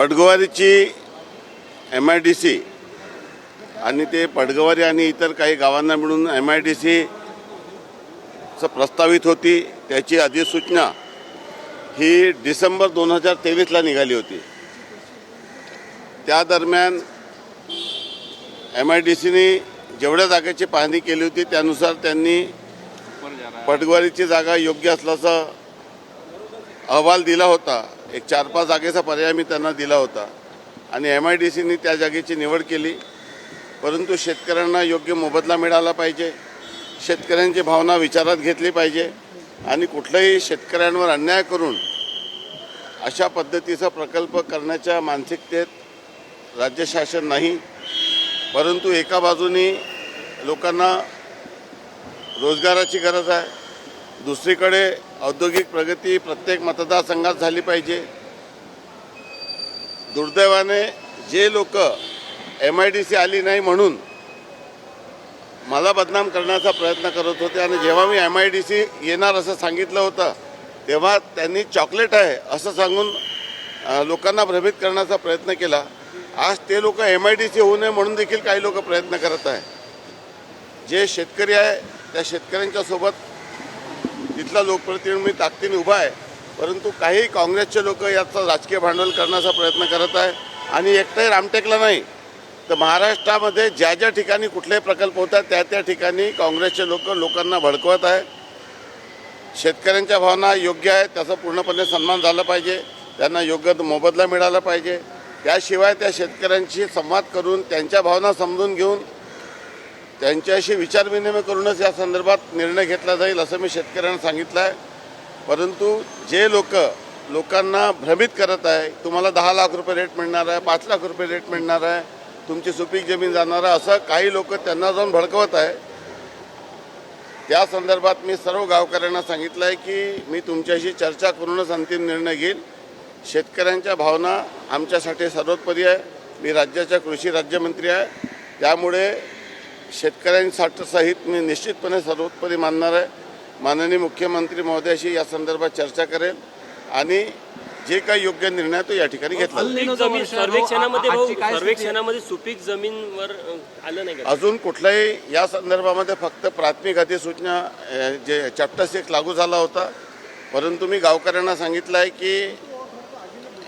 पडगवारीची MIDC आणि ते पडगवारी आणि इतर काही गावांना मिळून MIDC प्रस्तावित होती। त्याची अधिसूचना ही डिसेंबर 2023ला निघाली होती। त्या दरम्यान MIDCने जेवढ्या जागेची पाहणी केली होती त्यानुसार त्यांनी पडगवारीची जागा योग्य असल्याचा अहवाल दिला होता। एक 4-5 जागेचा पर्याय मी त्यांना दिला होता आणि MIDCने त्या जागेची निवड केली। परंतु शेतकऱ्यांना योग्य मोबदला मिळाला पाहिजे, शेतकऱ्यांची भावना विचारात घेतली पाहिजे आणि कुठल्याही शेतकऱ्यांवर अन्याय करून अशा पद्धतीचा प्रकल्प करण्याच्या मानसिकतेत राज्य शासन नाही। परंतु एका बाजूने लोकांना रोजगाराची गरज आहे, दुसरीकडे औद्योगिक प्रगती प्रत्येक मतदारसंघात झाली पाहिजे। दुर्दैवाने जे लोक MIDC आली नाही म्हणून मला बदनाम करण्याचा प्रयत्न करत होते आणि जेव्हा मी MIDC येणार असं सांगितलं होतं तेव्हा त्यांनी चॉकलेट आहे असं सांगून लोकांना भ्रमित करण्याचा प्रयत्न केला। आज ते लोक MIDC होऊ नये म्हणून देखील काही लोक प्रयत्न करत आहे। जे शेतकरी आहे त्या शेतकऱ्यांच्या सोबत तिथला लोकप्रतिनिधी मी ताकदीने उभा आहे, परंतु काही काँग्रेसचे लोक याचा राजकीय भांडवल करण्याचा प्रयत्न करत आहे आणि एकटाही रामटेकला नाही तर महाराष्ट्रामध्ये ज्या ज्या ठिकाणी कुठलेही प्रकल्प होतात त्या ठिकाणी काँग्रेसचे लोकांना भडकवत आहे। शेतकऱ्यांच्या भावना योग्य आहे, त्याचा पूर्णपणे सन्मान झाला पाहिजे, त्यांना योग्य मोबदला मिळाला पाहिजे। त्याशिवाय त्या शेतकऱ्यांशी संवाद करून त्यांच्या भावना समजून घेऊन त्यांच्याशी विचारविनिमय करूनच या संदर्भात निर्णय घेतला जाईल असं मी शेतकऱ्यांना सांगितलं आहे। परंतु जे लोकांना भ्रमित करत आहे, तुम्हाला 10 लाख रुपये रेट मिळणार आहे, 5 लाख रुपये रेट मिळणार आहे, तुमची सुपीक जमीन जाणार आहे, असं काही लोक त्यांना जाऊन भडकवत आहे। त्या संदर्भात मी सर्व गावकऱ्यांना सांगितलं आहे की मी तुमच्याशी चर्चा करूनच अंतिम निर्णय घेईल। शेतकऱ्यांच्या भावना आमच्यासाठी सर्वोपरी आहे। मी राज्याचा कृषी राज्यमंत्री आहे, त्यामुळे शेतकऱ्यांसाठी सहित मी निश्चितपणे सर्वोपरी मानणार आहे। माननीय मुख्यमंत्री महोदयाशी या संदर्भात चर्चा करेल आणि जे काही योग्य निर्णय तो या ठिकाणी घेतला। सर्वेक्षणामध्ये सुपीक जमीनवर आलं नाही का? अजून कुठल्याही या संदर्भामध्ये फक्त प्राथमिक अधिसूचना जे चॅप्टर 6 लागू झाला होता, परंतु मी गावकऱ्यांना सांगितलं आहे की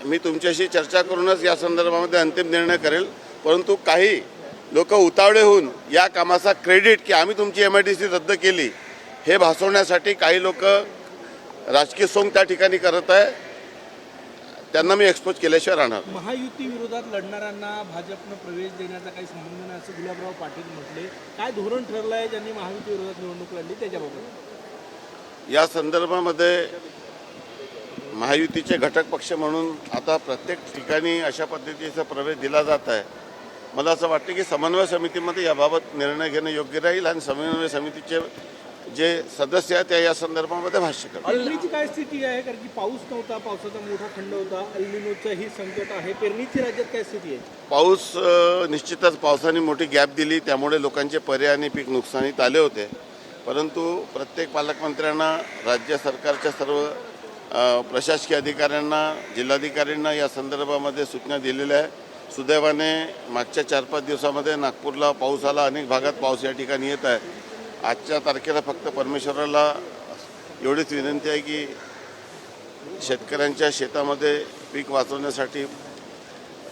मी तुमच्याशी चर्चा करूनच या संदर्भामध्ये अंतिम निर्णय करेल। परंतु काही लोक उतावळे होऊन या कामाचा क्रेडिट की आम्ही तुमची MIDC रद्द केली हे भासवण्यासाठी काही लोक राजकीय सोंग त्या ठिकाणी करत आहे, त्यांना मी एक्सपोज केल्याशिवाय राहणार। महायुती विरोधात लढणाऱ्यांना भाजपनं प्रवेश देण्याचा काही संबंध नाही असं गुलाबराव पाटील म्हटले। काय धोरण ठरलं आहे ज्यांनी महायुती विरोधात निवडणूक लढली त्याच्याबाबत? या संदर्भामध्ये महायुतीचे घटक पक्ष म्हणून आता प्रत्येक ठिकाणी अशा पद्धतीचा प्रवेश दिला जात आहे। मला असं वाटतं की समन्वय समितीमध्ये याबाबत निर्णय घेणं योग्य राहील आणि समन्वय समितीचे जे सदस्य आहेत त्या या संदर्भामध्ये भाष्य करतात। पेरणीची काय स्थिती आहे? कारण की पाऊस नव्हता, पावसाचा मोठा खंड होता, अल्निनोचंही संकट आहे, पेरणीची राज्यात काय स्थिती आहे? पाऊस निश्चितच पावसाने मोठी गॅप दिली, त्यामुळे लोकांचे पर्याय आणि पीक नुकसानीत आले होते। परंतु प्रत्येक पालकमंत्र्यांना, राज्य सरकारच्या सर्व प्रशासकीय अधिकाऱ्यांना, जिल्हाधिकाऱ्यांना या संदर्भामध्ये सूचना दिलेल्या आहे। सुदैवाने मागच्या 4-5 दिवसामध्ये नागपूरला पाऊस आला, अनेक भागात पाऊस या ठिकाणी येत आहे। आजच्या तारखेला फक्त परमेश्वराला एवढीच विनंती आहे की शेतकऱ्यांच्या शेतामध्ये पीक वाचवण्यासाठी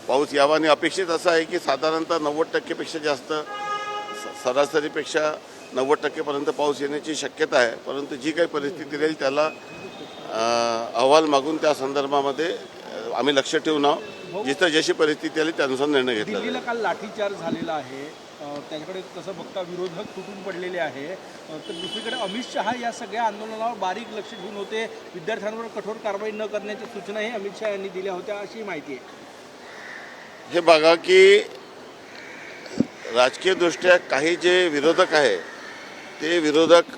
पाऊस यावा आणि अपेक्षित असं आहे की साधारणतः 90% पेक्षा जास्त, सरासरीपेक्षा 90% पाऊस येण्याची शक्यता आहे। परंतु जी काही परिस्थिती राहील त्याला अहवाल मागून त्या संदर्भामध्ये आम्ही लक्ष ठेवून आहोत। जिथं जशी परिस्थिती आली त्यानुसार निर्णय घेतला जाईल। दिल्लीला काल लाठीचार्ज झालेला आहे, त्याच्याकडे तसं बघता विरोधक तुटून पडलेले आहे, तर दुसरीकडे अमित शहा या सगळ्या आंदोलनावर बारीक लक्ष ठेवून होते। विद्यार्थ्यांवर कठोर कारवाई न करण्याच्या सूचनाही अमित शहा यांनी दिल्या होत्या अशी माहिती आहे। हे बघा की राजकीयदृष्ट्या काही जे विरोधक आहे ते विरोधक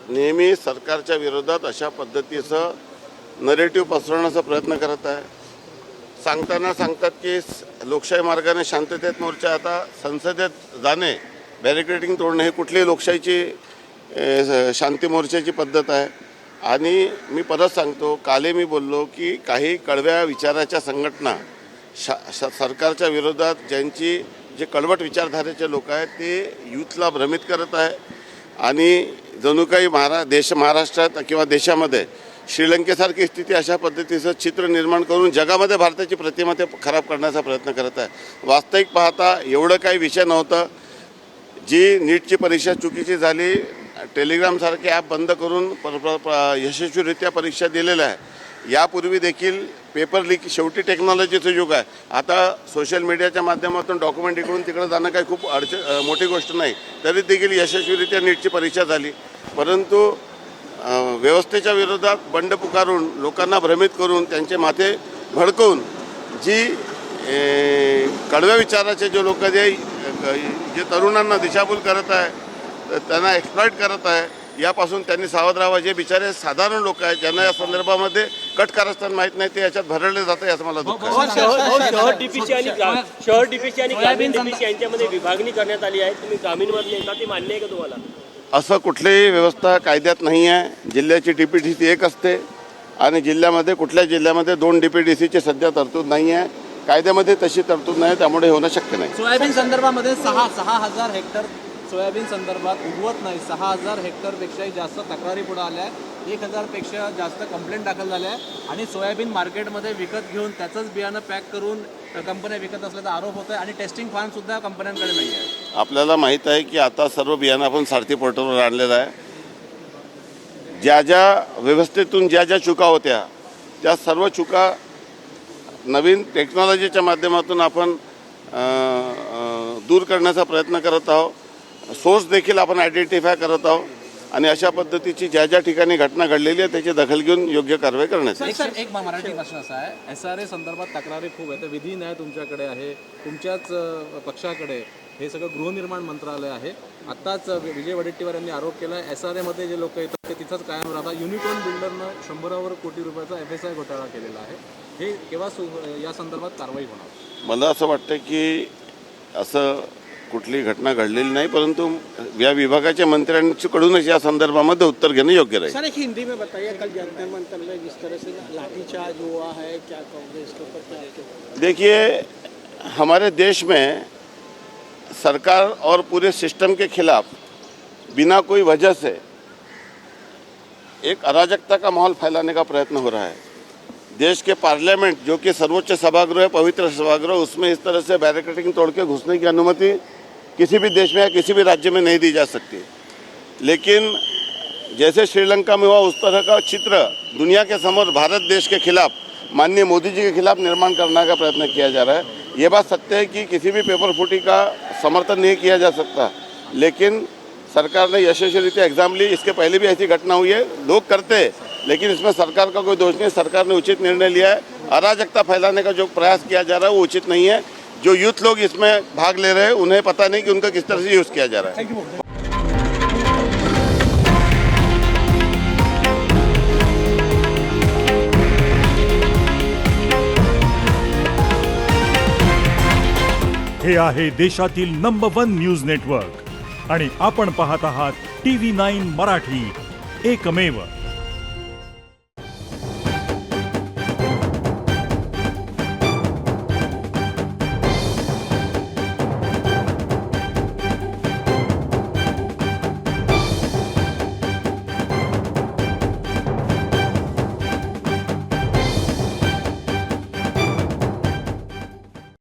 नेहमी सरकारच्या विरोधात अशा पद्धतीचं नरेटिव्ह पसरवण्याचा प्रयत्न करत आहे। सांगतात की लोकशाही मार्गाने शांततेत मोर्चा, आता संसदेत जाणे, बॅरिकेडिंग तोडणे हे कुठलीही लोकशाहीची शांती मोर्चाची पद्धत आहे। आणि मी परत सांगतो, काले मी बोललो की काही कळव्या विचाराच्या संघटना सरकारच्या विरोधात ज्यांची जे कळवट विचारधारेचे लोक आहेत ते यूथला भ्रमित करत आहे आणि जणू काही महाराष्ट्रात किंवा देशामध्ये श्रीलंकेसारखी स्थिती अशा पद्धतीचं चित्र निर्माण करून जगामध्ये भारताची प्रतिमा ते खराब करण्याचा प्रयत्न करत आहे. वास्तविक पाहता एवढं काही विषय नव्हतं. जी नीटची परीक्षा चुकीची झाली, टेलिग्रामसारखे ॲप बंद करून यशस्वीरित्या परीक्षा दिलेल्या आहे. यापूर्वी देखील पेपर लीक, शेवटी टेक्नॉलॉजीचं युग आहे. आता सोशल मीडियाच्या माध्यमातून डॉक्युमेंट इकडून तिकडे जाणं काही खूप मोठी गोष्ट नाही. तरी देखील यशस्वीरित्या नीटची परीक्षा झाली. परंतु व्यवस्थेच्या विरोधात बंड पुकारून लोकांना भ्रमित करून त्यांचे माथे भडकवून जी कडव्या विचाराचे जे लोक जे तरुणांना दिशाभूल करत आहे, त्यांना एक्सप्लॉइट करत आहे, यापासून त्यांनी सावध राहावं. जे बिचारे साधारण लोक आहेत ज्यांना या संदर्भामध्ये कट कारस्थान माहीत नाही ते याच्यात भरडले जाते असं मला दुःख आहे. शहर डीपीसी आणि ग्रामीण डीपीसी यांच्यामध्ये विभागणी करण्यात आली आहे. तुम्ही ग्रामीणमध्ये नेता, ती मान्य आहे का तुम्हाला? असं कुठलीही व्यवस्था कायद्यात नाही आहे. जिल्ह्याची DPDC एक असते आणि जिल्ह्यामध्ये कुठल्या जिल्ह्यामध्ये 2 DPDCची सध्या तरतूद नाही आहे. कायद्यामध्ये तशी तरतूद नाही, त्यामुळे होणं शक्य नाही. सोयाबीन संदर्भामध्ये 6,000 हेक्टर सोयाबीन संदर्भात उगवत नाही. 6,000 हेक्टरपेक्षाही जास्त तक्रारी पुढे आल्या आहेत. 1,000पेक्षा जास्त कंप्लेंट दाखल झाल्या आहे आणि सोयाबीन मार्केटमध्ये विकत घेऊन त्याचंच बियाणं पॅक करून कंपन्या विकत असल्याचा आरोप होत आहे आणि टेस्टिंग फार्मसुद्धा कंपन्यांकडे नाही आहे. आपल्याला माहीत आहे की आता सर्व बियाणं आपण सारथी पोर्टलवर आणलेलं आहे. ज्या व्यवस्थेतून ज्या चुका होत्या त्या सर्व चुका नवीन टेक्नॉलॉजीच्या माध्यमातून आपण दूर करण्याचा प्रयत्न करत आहोत. सोर्स देखील आपण आयडेंटिफाय करत आहोत आणि अशा पद्धतीची ज्या ठिकाणी घटना घडलेली आहे त्याची दखल घेऊन योग्य कारवाई करण्याची. एक मराठी प्रश्न असा आहे, SRA संदर्भात तक्रारी खूप आहे. तर विधी न्याय तुमच्याकडे आहे, तुमच्याच पक्षाकडे हे सगळं गृहनिर्माण मंत्रालय आहे. आत्ताच विजय वडेट्टीवार यांनी आरोप केला आहे SRA जे लोक येतात ते तिथंच कायम राहतात. युनिकॉर्न बिल्डरनं 100 कोटी रुपयाचा FSI घोटाळा केलेला आहे. हे केव्हा या संदर्भात कारवाई होणार? मला असं वाटतं की असं कुठली घटना घडलेली नाही, परंतु या विभागाच्या मंत्र्यांकडूनच या संदर्भामध्ये उत्तर घेणं योग्य राहील. सर एक हिंदी में बताइए, कल जंतर मंतर में जिस तरह से लाठीचार्ज हुआ है, क्या कहोगे इसके ऊपर? क्या देखिए, हमारे देश में सरकार और पूरे सिस्टम के खिलाफ बिना कोई वजह से एक अराजकता का माहौल फैलाने का प्रयत्न हो रहा है. देश के पार्लियामेंट जो कि सर्वोच्च सभागृह है, पवित्र सभागृह, उसमें इस तरह से बैरिकेडिंग तोड़ के घुसने की अनुमति किसी भी देश में या किसी भी राज्य में नहीं दी जा सकती. लेकिन जैसे श्रीलंका में हुआ उस तरह का चित्र दुनिया के समोर भारत देश के खिलाफ, माननीय मोदी जी के खिलाफ निर्माण करने का प्रयत्न किया जा रहा है. ये बात सत्य है कि किसी भी पेपर फुटी का समर्थन नहीं किया जा सकता, लेकिन सरकार ने यशस्वीरित्या एग्जाम ली. इसके पहले भी ऐसी घटना हुई है, लोग करते हैं, लेकिन इसमें सरकार का कोई दोष नहीं. सरकार ने उचित निर्णय लिया है. अराजकता फैलाने का जो प्रयास किया जा रहा है वो उचित नहीं है. जो यूथ लोग इसमें भाग ले रहे हैं उन्हें पता नहीं कि उनका किस तरह से यूज़ किया जा रहा है. हे आहे देशातील नंबर 1 न्यूज नेटवर्क आणि आपण पाहत आहात TV9 मराठी, एकमेव.